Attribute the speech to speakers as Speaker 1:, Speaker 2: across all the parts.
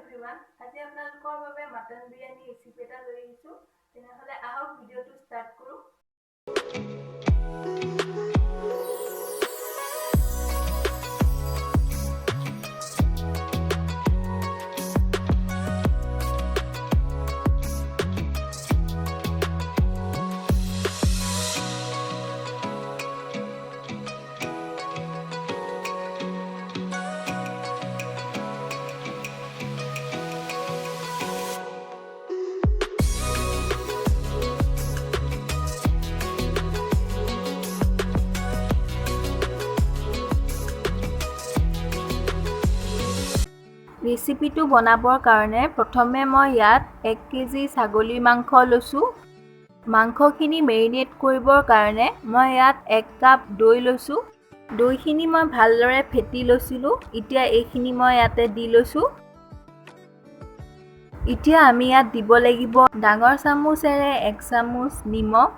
Speaker 1: Everyone আজি আপোনালোকৰ বাবে মাটন বিৰিয়ানী ৰেচিপি এটা লৈ আহিছোঁ তেনেহলে আহক ভিডিঅ'টো ষ্টাৰ্ট কৰোঁ ৰেচিপিটো বনাবৰ কাৰণে প্ৰথমে মই ইয়াত 1 কেজি ছাগলীৰ মাংস লৈছোঁ মাংসখিনি মেৰিনেট কৰিবৰ কাৰণে মই ইয়াত 1 কাপ দৈ লৈছোঁ দৈখিনি মই ভালদৰে ফেটি লৈছিলোঁ এতিয়া এইখিনি মই ইয়াতে দি লৈছোঁ এতিয়া আমি ইয়াত দিব লাগিব ডাঙৰ চামুচেৰে 1 চামুচ নিমখ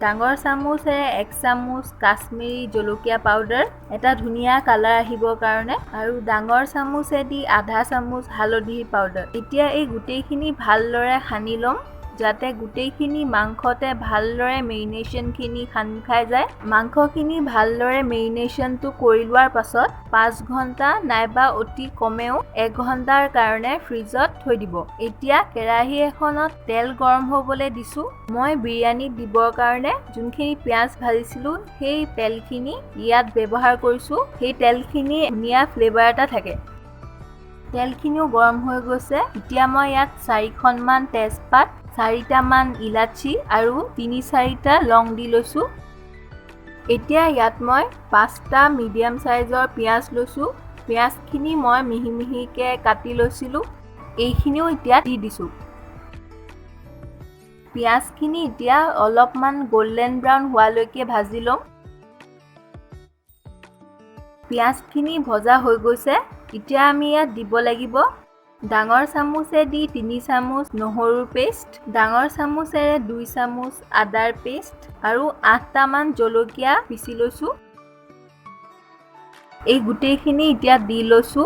Speaker 1: ডাঙৰ চামুচেৰে 1 চামুচ কাশ্মীৰী জলকীয়া পাউডাৰ এটা ধুনীয়া কালাৰ আহিবৰ কাৰণে আৰু ডাঙৰ চামুচেদি আধা চামুচ হালধি পাউডাৰ এতিয়া এই গুটেইখিনি ভালদৰে সানি লম যাতে গুটেইখিনি মাংসতে ভালদৰে মেৰিনেশনখিনি খানি খাই যায় মাংসখিনি ভালদৰে মেৰিনেশনটো কৰি লোৱাৰ পাছত 5 ঘণ্টা নাইবা অতি কমেও 1 ঘণ্টাৰ কাৰণে ফ্ৰিজত থৈ দিব এতিয়া কেৰাহী এখনত তেল গৰম হ'বলৈ দিছো মই বিৰিয়ানীত দিবৰ কাৰণে যোনখিনি পিয়াজ ভাজিছিলো সেই তেলখিনি ইয়াত ব্যৱহাৰ কৰিছো সেই তেলখিনি ধুনীয়া ফ্লেভাৰ এটা থাকে তেলখিনিও গৰম হৈ গৈছে এতিয়া মই ইয়াত 4খনমান তেজপাত 4টামান ইলাচি আৰু 3-4টা লং দি লৈছো এতিয়া ইয়াত মই 5টা মিডিয়াম সাইজৰ পিয়াজ লৈছো পিয়াজখিনি মই মিহি মিহিকে কাটি লৈছিলো এইখিনিও এতিয়া দি দিছো পিয়াজখিনি এতিয়া অলপমান গোল্ডেন ব্ৰাউন হোৱালৈকে ভাজি লম পিয়াজখিনি ভজা হৈ গৈছে এতিয়া আমি ইয়াত দিব লাগিব ডাঙৰ চামুচেদি 3 চামুচ নহৰুৰ পেষ্ট ডাঙৰ চামুচেৰে 2 চামুচ আদাৰ পেষ্ট আৰু 8টামান জলকীয়া পিচি লৈছো এই গুটেইখিনি এতিয়া দি লৈছো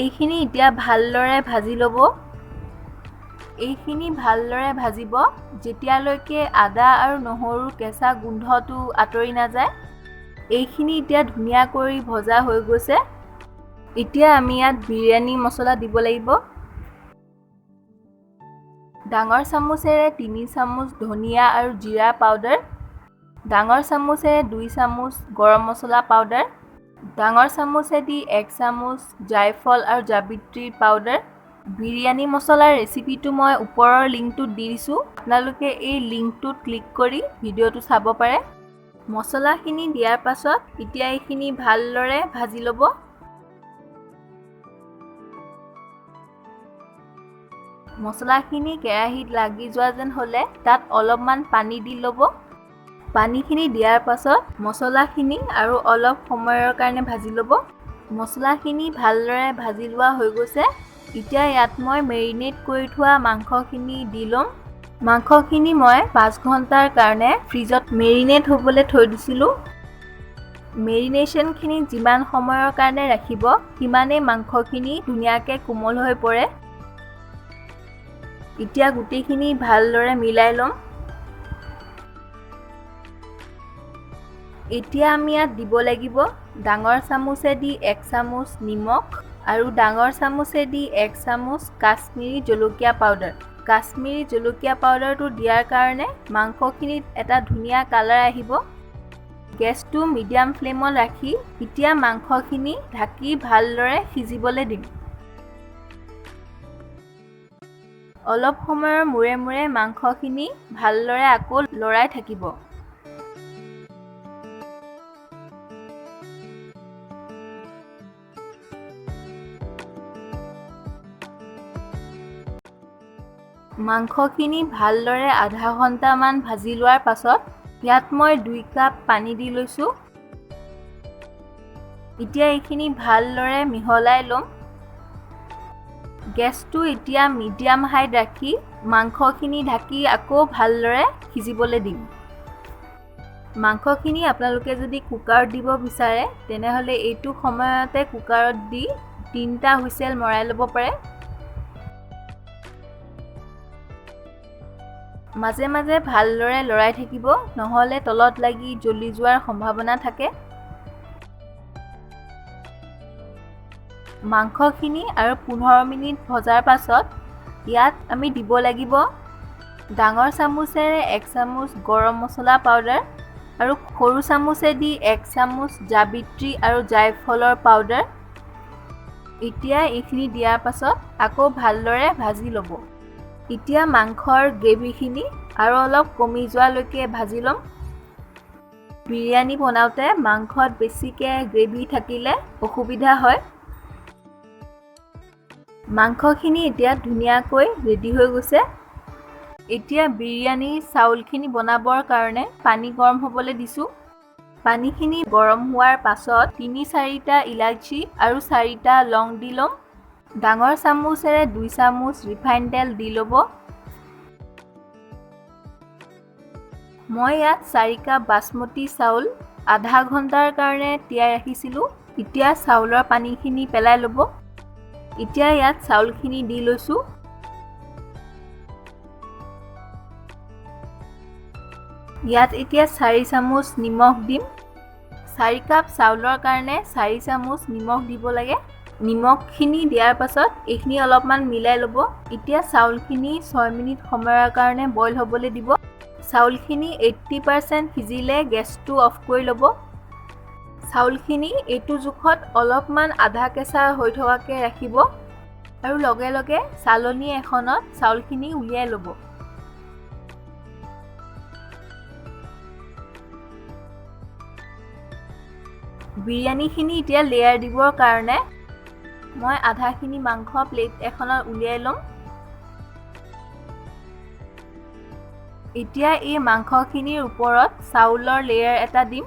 Speaker 1: এইখিনি এতিয়া ভালদৰে ভাজি ল'ব এইখিনি ভালদৰে ভাজিব যেতিয়ালৈকে আদা আৰু নহৰুৰ কেঁচা গোন্ধটো আঁতৰি নাযায় এইখিনি এতিয়া ধুনীয়া কৰি ভজা হৈ গৈছে এতিয়া আমি ইয়াত বিৰিয়ানী মছলা দিব লাগিব ডাঙৰ চামুচেৰে 3 চামুচ ধনিয়া আৰু জিৰা পাউডাৰ ডাঙৰ চামুচেৰে 2 চামুচ গৰম মছলা পাউডাৰ ডাঙৰ চামুচেদি 1 চামুচ জায়ফল আৰু জাবিত্ৰীৰ পাউডাৰ বিৰিয়ানী মছলাৰ ৰেচিপিটো মই ওপৰৰ লিংকটো দি দিছো আপোনালোকে এই লিংকটোত ক্লিক কৰি ভিডিঅ'টো চাব পাৰে মছলাখিনি দিয়াৰ পাছত এতিয়া এইখিনি ভালদৰে ভাজি ল'ব মছলাখিনি কেৰাহীত লাগি যোৱা যেন হলে তাত অলপমান পানী দি ল'ব পানীখিনি দিয়াৰ পাছত মছলাখিনি আৰু অলপ সময়ৰ কাৰণে ভাজি ল'ব মছলাখিনি ভালদৰে ভাজি লোৱা হৈ গৈছে এতিয়া ইয়াত মই মেৰিনেট কৰি থোৱা মাংসখিনি দি ল'ম মাংসখিনি মই 5 ঘণ্টাৰ কাৰণে ফ্ৰিজত মেৰিনেট হ'বলৈ থৈ দিছিলো মেৰিনেশনখিনি যিমান সময়ৰ কাৰণে ৰাখিব সিমানেই মাংসখিনি ধুনীয়াকৈ কোমল হৈ পৰে এতিয়া গুটেইখিনি ভালদৰে মিলাই ল'ম এতিয়া আমি ইয়াত দিব লাগিব ডাঙৰ চামুচেদি 1 চামুচ নিমখ আৰু ডাঙৰ চামুচেদি 1 চামুচ কাশ্মীৰী জলকীয়া পাউডাৰ কাশ্মীৰী জলকীয়া পাউডাৰটো দিয়াৰ কাৰণে মাংসখিনিত এটা ধুনীয়া কালাৰ আহিব গেছটো মিডিয়াম ফ্লেমত ৰাখি এতিয়া মাংসখিনি ঢাকি ভালদৰে সিজিবলৈ দিম অলপ সময়ৰ মূৰে মূৰে মাংসখিনি ভালদৰে আকৌ লৰাই থাকিব মাংসখিনি ভালদৰে আধা ঘণ্টামান ভাজি লোৱাৰ পাছত ইয়াত মই 2 কাপ পানী দি লৈছো এতিয়া এইখিনি ভালদৰে মিহলাই লম গেছটো এতিয়া মিডিয়াম হাইত ৰাখি মাংসখিনি ঢাকি আকৌ ভালদৰে সিজিবলৈ দিম মাংসখিনি আপোনালোকে যদি কুকাৰত দিব বিচাৰে তেনেহ'লে এইটো সময়তে কুকাৰত দি 3টা হুইচেল মৰাই ল'ব পাৰে। মাজে মাজে ভালদৰে লৰাই থাকিব, নহ'লে তলত লাগি জ্বলি যোৱাৰ সম্ভাৱনা থাকে। মাংসখিনি আৰু 15 মিনিট ভজাৰ পাছত ইয়াত আমি দিব লাগিব ডাঙৰ চামুচেৰে 1 চামুচ গৰম মছলা পাউডাৰ আৰু সৰু চামুচেদি 1 চামুচ জাবিত্ৰী আৰু জায়ফলৰ পাউডাৰ। এতিয়া এইখিনি দিয়াৰ পাছত আকৌ ভালদৰে ভাজি ল'ব। এতিয়া মাংসৰ গ্ৰেভিখিনি আৰু অলপ কমি যোৱালৈকে ভাজি ল'ম। বিৰিয়ানী বনাওঁতে মাংসত বেছিকৈ গ্ৰেভি থাকিলে অসুবিধা হয়। মাংসখিনি এতিয়া ধুনীয়াকৈ ৰেডি হৈ গৈছে। এতিয়া বিৰিয়ানীৰ চাউলখিনি বনাবৰ কাৰণে পানী গৰম হ'বলৈ দিছোঁ। পানীখিনি গৰম হোৱাৰ পাছত 3-4টা ইলাচি আৰু 4টা লং দি ল'ম। ডাঙৰ চামুচেৰে 2 চামুচ ৰিফাইন তেল দি ল'ব। মই ইয়াত 4 কাপ বাসমতী চাউল আধা ঘণ্টাৰ কাৰণে তিয়াই ৰাখিছিলোঁ। এতিয়া চাউলৰ পানীখিনি পেলাই ল'ব। এতিয়া ইয়াত চাউলখিনি দি লৈছোঁ। ইয়াত এতিয়া 4 চামুচ নিমখ দিম। 4 কাপ চাউলৰ কাৰণে 4 চামুচ নিমখ দিব লাগে। নিমখখিনি দিয়াৰ পাছত এইখিনি অলপমান মিলাই ল'ব। এতিয়া চাউলখিনি 6 মিনিট সময়ৰ কাৰণে বইল হ'বলৈ দিব। চাউলখিনি 80% সিজিলে গেছটো অফ কৰি ল'ব। চাউলখিনি এইটো জোখত অলপমান আধা কেঁচা হৈ থকাকৈ ৰাখিব আৰু লগে লগে চালনী এখনত চাউলখিনি উলিয়াই ল'ব। বিৰিয়ানীখিনি এতিয়া লেয়াৰ দিবৰ কাৰণে মই আধাখিনি মাংস প্লেট এখনত উলিয়াই ল'ম। এতিয়া এই মাংসখিনিৰ ওপৰত চাউলৰ লেয়াৰ এটা দিম।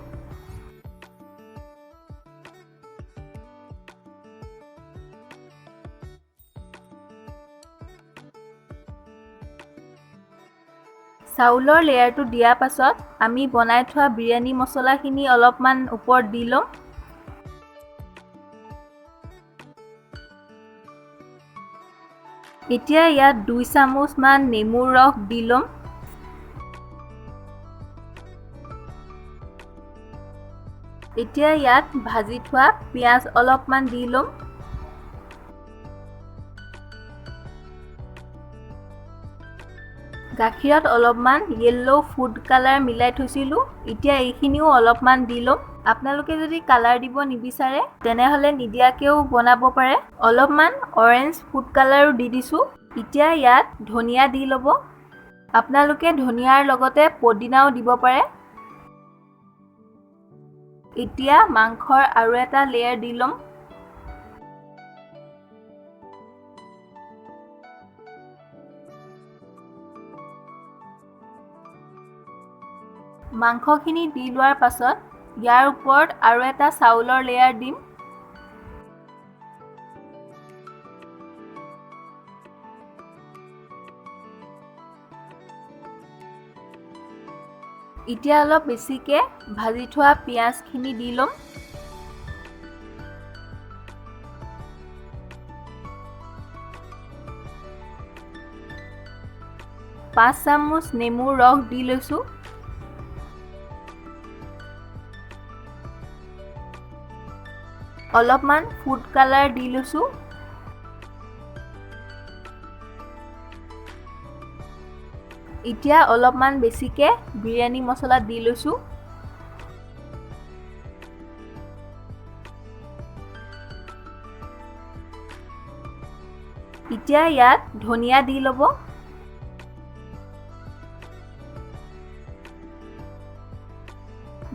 Speaker 1: চাউলৰ লেয়াৰটো দিয়াৰ পাছত আমি বনাই থোৱা বিৰিয়ানী মছলাখিনি অলপমান ওপৰত দি ল'ম। এতিয়া ইয়াত 2 চামুচমান নেমুৰ ৰস দি ল'ম। এতিয়া ইয়াত ভাজি থোৱা পিঁয়াজ অলপমান দি ল'ম। গাখীৰত অলপমান য়েল্লো ফুড কালাৰ মিলাই থৈছিলোঁ। এতিয়া এইখিনিও অলপমান দি ল'ম। আপোনালোকে যদি কালাৰ দিব নিবিচাৰে তেনেহ'লে নিদিয়াকৈও বনাব পাৰে। অলপমান অৰেঞ্জ ফুড কালাৰো দি দিছোঁ। এতিয়া ইয়াত ধনিয়া দি ল'ব। আপোনালোকে ধনিয়াৰ লগতে পদিনাও দিব পাৰে। এতিয়া মাংসৰ আৰু এটা লেয়াৰ দি ল'ম। মাংসখিনি দি লোৱাৰ পাছত ইয়াৰ ওপৰত আৰু এটা চাউলৰ লেয়াৰ দিম। এতিয়া অলপ বেছিকৈ ভাজি থোৱা পিঁয়াজখিনি দি ল'ম। 5 চামুচ নেমুৰ ৰস দি লৈছোঁ। অলপমান ফুড কালাৰ দি লৈছোঁ। এতিয়া অলপমান বেছিকৈ বিৰিয়ানী মছলা দি লৈছোঁ। এতিয়া ইয়াত ধনিয়া দি ল'ব।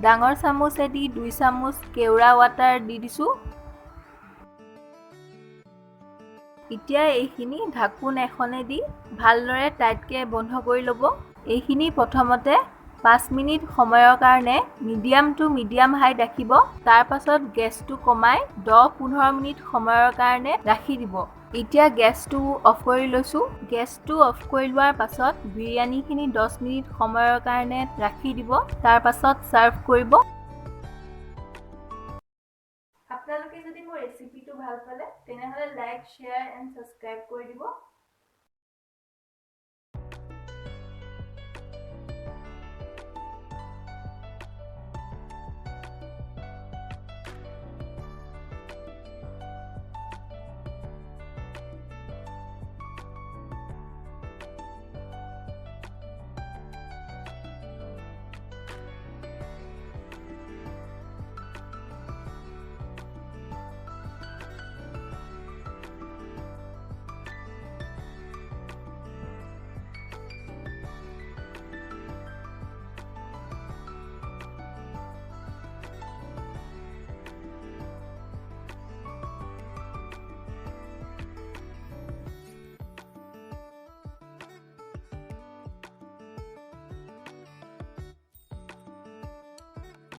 Speaker 1: ডাঙৰ চামুচেদি 2 চামুচ কেওৰা ৱাটাৰ দি দিছোঁ। এতিয়া এইখিনি ঢাকোন এখনেদি ভালদৰে টাইটকৈ বন্ধ কৰি ল'ব। এইখিনি প্ৰথমতে 5 মিনিট সময়ৰ কাৰণে মিডিয়াম টু মিডিয়াম হাইত ৰাখিব। তাৰ পাছত গেছটো কমাই 10-15 মিনিট সময়ৰ কাৰণে ৰাখি দিব। এতিয়া গেছটো অফ কৰি লৈছোঁ। গেছটো অফ কৰি লোৱাৰ পাছত বিৰিয়ানীখিনি 10 মিনিট সময়ৰ কাৰণে ৰাখি দিব। তাৰ পাছত ছাৰ্ভ কৰিব। আপোনালোকে যদি মোৰ ৰেচিপিটো ভাল পালে তেনেহ'লে লাইক, শ্বেয়াৰ এণ্ড ছাবস্ক্ৰাইব কৰি দিব।